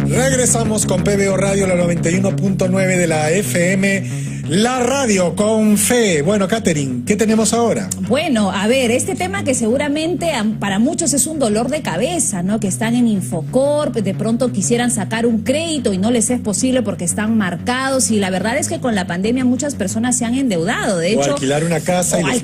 Regresamos con PBO Radio, la 91.9 de la FM, la radio con fe. Bueno, Catherine, ¿qué tenemos ahora? Bueno, a ver, este tema que seguramente para muchos es un dolor de cabeza, ¿no? Que están en Infocorp, de pronto quisieran sacar un crédito y no les es posible porque están marcados, y la verdad es que con la pandemia muchas personas se han endeudado. De hecho, alquilar una casa y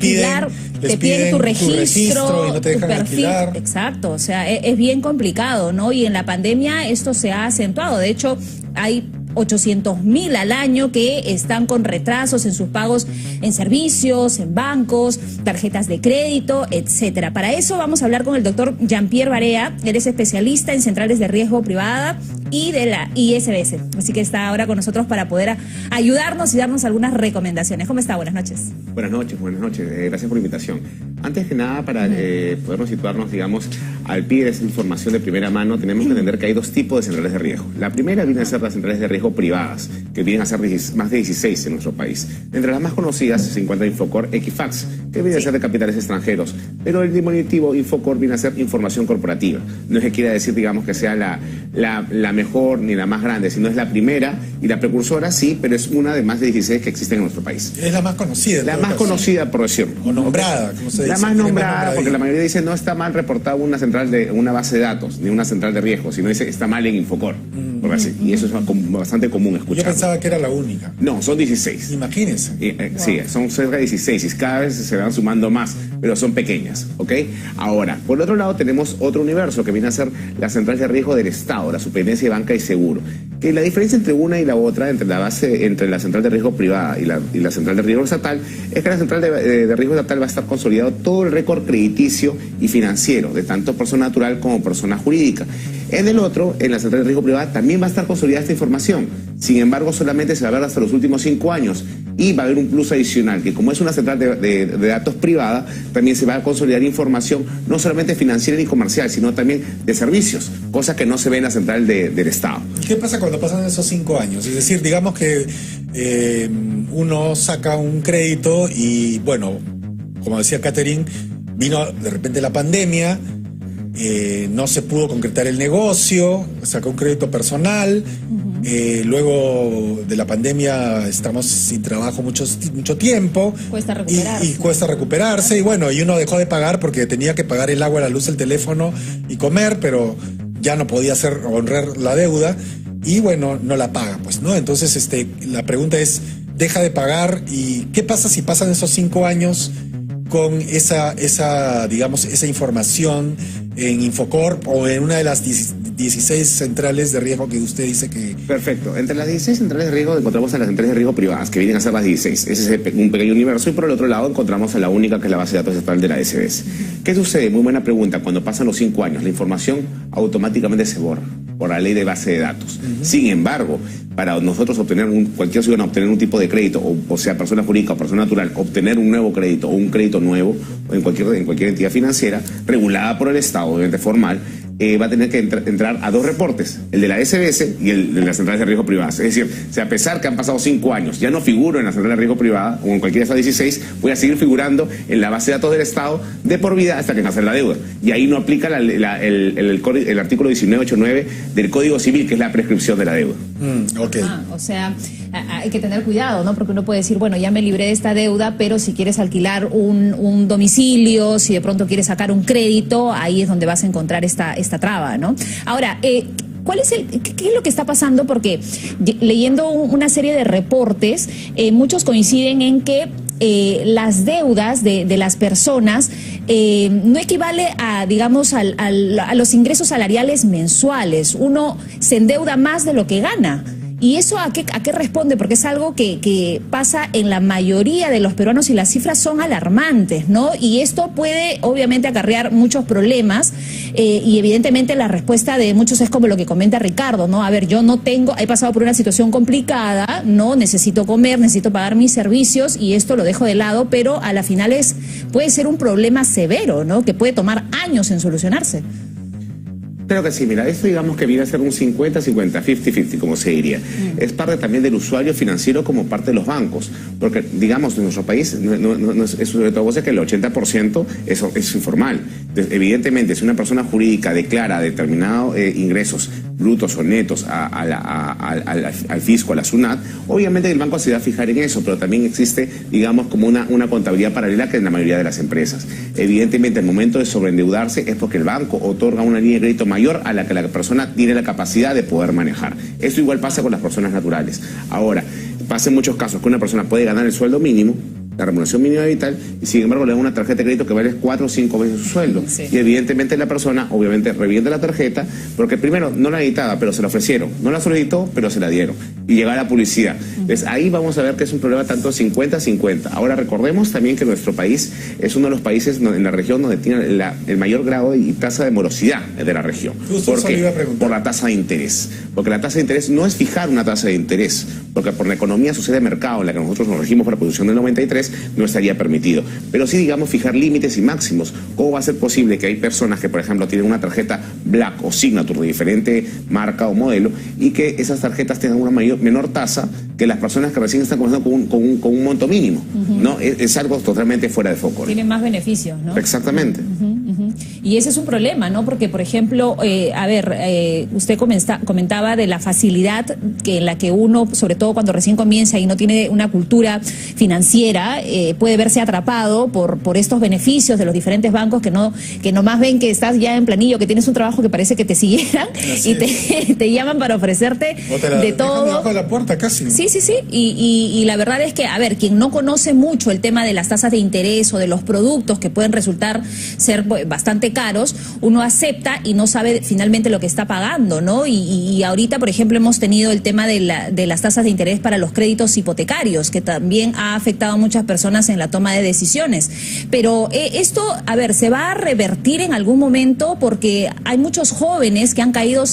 te piden tu registro y no te dejan tu perfil. Alquilar. Exacto, o sea, es bien complicado, ¿no? Y en la pandemia esto se ha acentuado. De hecho, hay 800.000 al año que están con retrasos en sus pagos en servicios, en bancos, tarjetas de crédito, etcétera. Para eso vamos a hablar con el doctor Jean-Pierre Barea. Él es especialista en centrales de riesgo privada y de la ISBS. Así que está ahora con nosotros para poder ayudarnos y darnos algunas recomendaciones. ¿Cómo está? Buenas noches. Buenas noches. Gracias por la invitación. Antes que nada, para podernos situarnos, digamos, al pie de esa información de primera mano, tenemos que entender que hay dos tipos de centrales de riesgo. La primera viene a ser las centrales de riesgo privadas, que vienen a ser más de 16 en nuestro país. Entre las más conocidas se encuentra Infocorp Equifax, que viene a ser de capitales extranjeros, pero el diminutivo Infocorp viene a ser información corporativa. No es que quiera decir, digamos, que sea la mejor ni la más grande, sino es la primera y la precursora, sí, pero es una de más de 16 que existen en nuestro país. Es la más conocida. La más conocida, por decirlo. O nombrada, como se dice. La más nombrada, porque la mayoría dice no está mal reportado una base de datos, ni una central de riesgo, sino dice está mal en Infocorp. Y eso es bastante común escuchar. Yo pensaba que era la única. No, son 16. Imagínense. Sí, son cerca de 16 y cada vez se van sumando más, pero son pequeñas, ¿ok? Ahora, por otro lado tenemos otro universo que viene a ser la central de riesgo del Estado, la Superintendencia de Banca y Seguro. Que la diferencia entre una y la otra, entre la central de riesgo privada y la central de riesgo estatal, es que la central de riesgo estatal va a estar consolidado todo el récord crediticio y financiero, de tanto persona natural como persona jurídica. En el otro, en la central de riesgo privada, también va a estar consolidada esta información. Sin embargo, solamente se va a ver hasta los últimos 5 años. Y va a haber un plus adicional, que como es una central de datos privada, también se va a consolidar información no solamente financiera ni comercial, sino también de servicios, cosa que no se ve en la central del Estado. ¿Qué pasa cuando pasan esos 5 años? Es decir, digamos que uno saca un crédito y, bueno, como decía Catherine, vino de repente la pandemia, no se pudo concretar el negocio, sacó un crédito personal. Luego de la pandemia estamos sin trabajo mucho tiempo. Cuesta recuperarse. Y cuesta recuperarse. Y bueno, y uno dejó de pagar porque tenía que pagar el agua, la luz, el teléfono y comer, pero ya no podía honrar la deuda. Y bueno, no la paga, pues, ¿no? Entonces, la pregunta es, ¿deja de pagar? ¿Y qué pasa si pasan esos 5 años con esa información en Infocorp o en una de las 16 centrales de riesgo que usted dice que... Perfecto. Entre las 16 centrales de riesgo encontramos a las centrales de riesgo privadas, que vienen a ser las 16. Ese es un pequeño universo. Y por el otro lado encontramos a la única, que es la base de datos estatal de la ISBS. ¿Qué sucede? Muy buena pregunta. Cuando pasan los 5 años, la información automáticamente se borra por la ley de base de datos. Sin embargo, para nosotros cualquier ciudadano obtener un tipo de crédito, o sea, persona jurídica o persona natural, obtener un nuevo crédito o un crédito nuevo en cualquier entidad financiera regulada por el Estado, obviamente formal, va a tener que entrar a 2 reportes, el de la SBS y el de las centrales de riesgo privadas. Es decir, a pesar que han pasado 5 años, ya no figuro en la central de riesgo privada o en cualquiera de esas 16, voy a seguir figurando en la base de datos del Estado de por vida hasta que cancele la deuda. Y ahí no aplica el artículo 1989 del Código Civil, que es la prescripción de la deuda. Okay. O sea, hay que tener cuidado, ¿no? Porque uno puede decir, bueno, ya me libré de esta deuda, pero si quieres alquilar un domicilio, si de pronto quieres sacar un crédito, ahí es donde vas a encontrar esta traba, ¿no? Ahora, ¿qué es lo que está pasando? Porque leyendo una serie de reportes, muchos coinciden en que las deudas de las personas no equivale a, digamos, a los ingresos salariales mensuales. Uno se endeuda más de lo que gana. ¿Y eso a qué responde? Porque es algo que pasa en la mayoría de los peruanos y las cifras son alarmantes, ¿no? Y esto puede, obviamente, acarrear muchos problemas y, evidentemente, la respuesta de muchos es como lo que comenta Ricardo, ¿no? A ver, yo no tengo, he pasado por una situación complicada, ¿no? Necesito comer, necesito pagar mis servicios y esto lo dejo de lado, pero a la final puede ser un problema severo, ¿no? Que puede tomar años en solucionarse. Claro que sí, mira, esto digamos que viene a ser un 50-50, 50-50, como se diría. Es parte también del usuario financiero como parte de los bancos, porque digamos en nuestro país, es sobre todo que el 80% es informal. Entonces, evidentemente, si una persona jurídica declara determinados ingresos brutos o netos al fisco, a la SUNAT, obviamente el banco se va a fijar en eso, pero también existe, digamos, como una contabilidad paralela que en la mayoría de las empresas. Evidentemente, el momento de sobreendeudarse es porque el banco otorga una línea de crédito mayor a la que la persona tiene la capacidad de poder manejar. Esto igual pasa con las personas naturales. Ahora, pasa en muchos casos que una persona puede ganar el sueldo mínimo, la remuneración mínima vital, y sin embargo le dan una tarjeta de crédito que vale 4 o 5 veces su sueldo. Sí. Y evidentemente la persona, obviamente, reviende la tarjeta, porque primero no la necesitaba, pero se la ofrecieron. No la solicitó, pero se la dieron. Y llega la publicidad. Entonces ahí vamos a ver que es un problema tanto 50-50. Ahora recordemos también que nuestro país es uno de los países en la región donde tiene el mayor grado y tasa de morosidad de la región. Justo eso le iba a preguntar. Por la tasa de interés. Porque la tasa de interés no es fijar una tasa de interés, porque por la economía social de mercado en la que nosotros nos regimos por la posición del 93, no estaría permitido. Pero sí, digamos, fijar límites y máximos. ¿Cómo va a ser posible que hay personas que, por ejemplo, tienen una tarjeta Black o Signature de diferente marca o modelo y que esas tarjetas tengan una menor tasa que las personas que recién están comenzando con un monto mínimo? ¿No? Es algo totalmente fuera de foco, ¿no? Tienen más beneficios, ¿no? Exactamente. Y ese es un problema, ¿no? Porque, por ejemplo, usted comentaba de la facilidad en la que uno, sobre todo cuando recién comienza y no tiene una cultura financiera, puede verse atrapado por estos beneficios de los diferentes bancos que nomás ven que estás ya en planillo, que tienes un trabajo que parece que te siguieran y te llaman para ofrecerte de todo. Debajo de la puerta casi. Sí. Y la verdad es que, quien no conoce mucho el tema de las tasas de interés o de los productos que pueden resultar ser bastante caros, uno acepta y no sabe finalmente lo que está pagando, ¿no? Y ahorita, por ejemplo, hemos tenido el tema de las tasas de interés para los créditos hipotecarios, que también ha afectado a muchas personas en la toma de decisiones. Pero esto, se va a revertir en algún momento, porque hay muchos jóvenes que han caído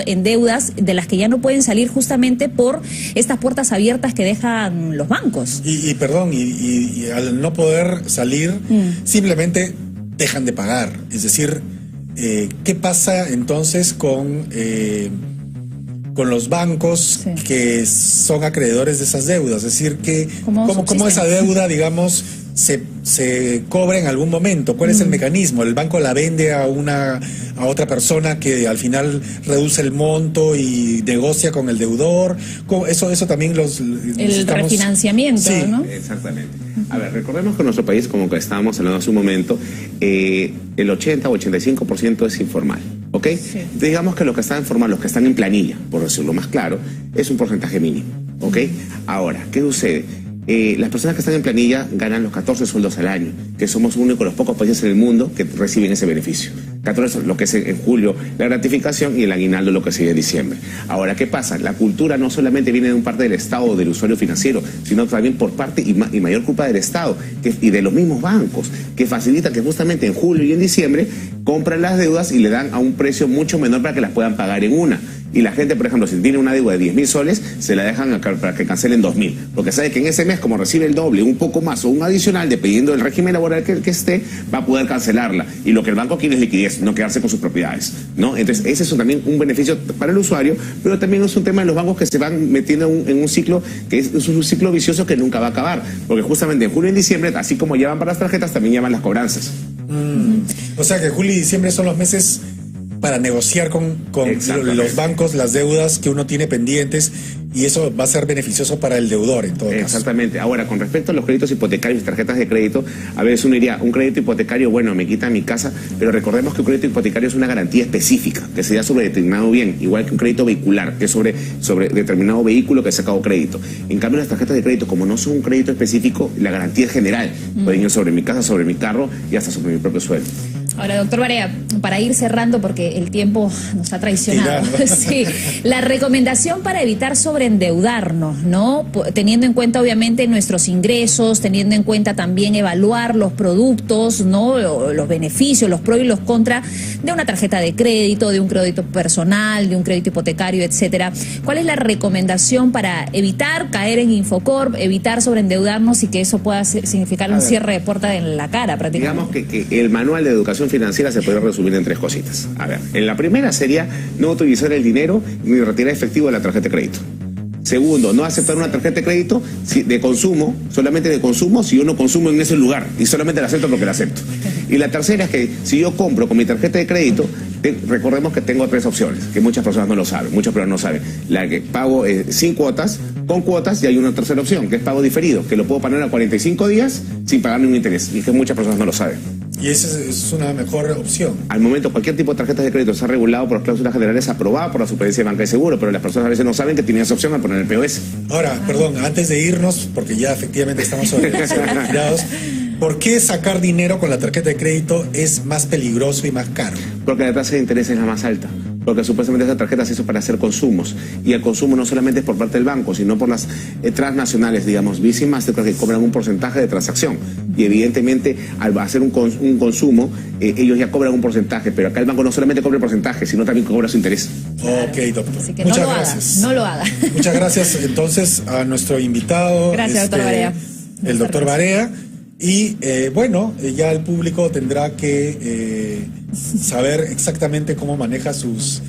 en deudas de las que ya no pueden salir justamente por estas puertas abiertas que dejan los bancos. Y al no poder salir, simplemente dejan de pagar. Es decir, ¿qué pasa entonces con los bancos que son acreedores de esas deudas? Es decir, ¿cómo esa deuda, digamos, se cobra en algún momento? ¿Cuál es el mecanismo? ¿El banco la vende a otra persona que al final reduce el monto y negocia con el deudor? Eso también el refinanciamiento, ¿no? Exactamente. A ver, recordemos que en nuestro país, como que estábamos hablando hace un momento, el 80 o 85% es informal, ¿ok? Sí. Digamos que los que están informales, los que están en planilla, por decirlo más claro, es un porcentaje mínimo, ¿ok? Ahora, ¿qué sucede? Las personas que están en planilla ganan los 14 sueldos al año, que somos uno de los pocos países en el mundo que reciben ese beneficio. 14, lo que es en julio la gratificación, y el aguinaldo lo que sigue en diciembre. Ahora, ¿qué pasa? La cultura no solamente viene de un parte del Estado o del usuario financiero, sino también por parte y mayor culpa del Estado y de los mismos bancos, que facilitan que justamente en julio y en diciembre compran las deudas y le dan a un precio mucho menor para que las puedan pagar en una. Y la gente, por ejemplo, si tiene una deuda de 10.000 soles, se la dejan para que cancelen 2.000. Porque sabe que en ese mes, como recibe el doble, un poco más o un adicional, dependiendo del régimen laboral que esté, va a poder cancelarla. Y lo que el banco quiere es liquidez, no quedarse con sus propiedades, ¿no? Entonces, ese es también un beneficio para el usuario, pero también es un tema de los bancos que se van metiendo en un ciclo que es un ciclo vicioso que nunca va a acabar. Porque justamente en julio y en diciembre, así como llevan para las tarjetas, también llevan las cobranzas. O sea que julio y diciembre son los meses para negociar con los bancos las deudas que uno tiene pendientes, y eso va a ser beneficioso para el deudor en todo caso. Exactamente. Ahora, con respecto a los créditos hipotecarios y tarjetas de crédito, a veces uno diría, un crédito hipotecario, bueno, me quita mi casa, pero recordemos que un crédito hipotecario es una garantía específica, que se da sobre determinado bien, igual que un crédito vehicular, que es sobre determinado vehículo que ha sacado crédito. En cambio, las tarjetas de crédito, como no son un crédito específico, la garantía es general. Pueden ir sobre mi casa, sobre mi carro y hasta sobre mi propio sueldo. Ahora, doctor Barea, para ir cerrando, porque el tiempo nos ha traicionado, sí, la recomendación para evitar sobreendeudarnos, ¿no? Teniendo en cuenta, obviamente, nuestros ingresos, teniendo en cuenta también evaluar los productos, ¿no? Los beneficios, los pros y los contras de una tarjeta de crédito, de un crédito personal, de un crédito hipotecario, etcétera. ¿Cuál es la recomendación para evitar caer en Infocorp, evitar sobreendeudarnos y que eso pueda significar un cierre de puerta en la cara, prácticamente? Digamos que el manual de educación educación financiera se puede resumir en 3 cositas. A ver, en la primera sería no utilizar el dinero ni retirar efectivo de la tarjeta de crédito. Segundo, no aceptar una tarjeta de crédito de consumo, solamente de consumo, si yo no consumo en ese lugar y solamente la acepto porque la acepto. Y la tercera es que si yo compro con mi tarjeta de crédito, recordemos que tengo 3 opciones, que muchas personas no lo saben, muchos peruanos no saben. La que pago sin cuotas, con cuotas, y hay una tercera opción, que es pago diferido, que lo puedo pagar a 45 días sin pagar ningún interés, y que muchas personas no lo saben. Y esa es una mejor opción. Al momento, cualquier tipo de tarjetas de crédito está regulado por las cláusulas generales aprobadas por la Superintendencia de Banca y Seguro, pero las personas a veces no saben que tienen esa opción al poner el POS. Ahora, perdón, antes de irnos, porque ya efectivamente estamos retirados, ¿por qué sacar dinero con la tarjeta de crédito es más peligroso y más caro? Porque la tasa de interés es la más alta. Porque supuestamente esa tarjeta se hizo para hacer consumos. Y el consumo no solamente es por parte del banco, sino por las transnacionales, digamos, Visa y Mastercard, que cobran un porcentaje de transacción. Y evidentemente, al hacer un consumo, ellos ya cobran un porcentaje. Pero acá el banco no solamente cobra el porcentaje, sino también cobra su interés. Ok, doctor. Así que Muchas no lo gracias. haga, no lo haga. Muchas gracias entonces a nuestro invitado. Gracias, doctor Barea. El doctor Barea. Y bueno, ya el público tendrá que saber exactamente cómo maneja sus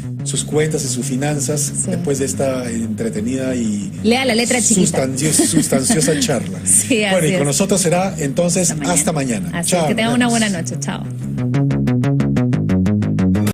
cuentas y sus finanzas después de esta entretenida y lea la letra chiquita. Sustanciosa charla. Sí, bueno, y es. con nosotros será entonces hasta mañana. Hasta mañana. Así Chao, que tengan nos una vemos. buena noche. Chao.